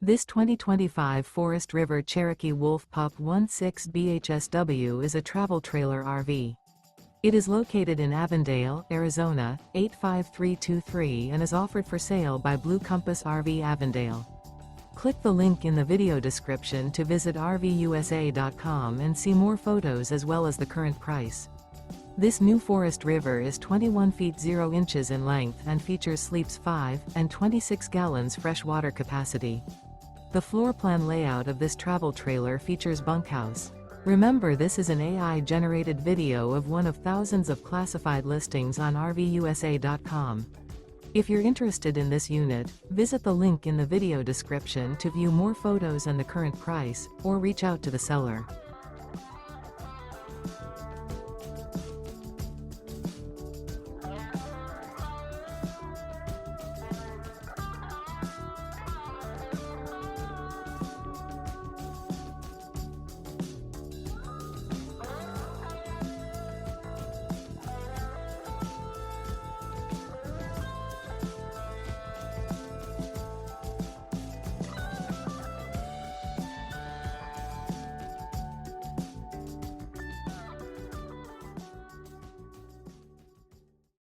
This 2025 Forest River Cherokee Wolf Pup 16 BHSW is a travel trailer RV. It is located in Avondale, Arizona, 85323 and is offered for sale by Blue Compass RV Avondale. Click the link in the video description to visit RVUSA.com and see more photos as well as the current price. This new Forest River is 21 feet 0 inches in length and features sleeps 5 and 26 gallons fresh water capacity. The floor plan layout of this travel trailer features bunkhouse. Remember, this is an AI-generated video of one of thousands of classified listings on RVUSA.com. If you're interested in this unit, visit the link in the video description to view more photos and the current price, or reach out to the seller.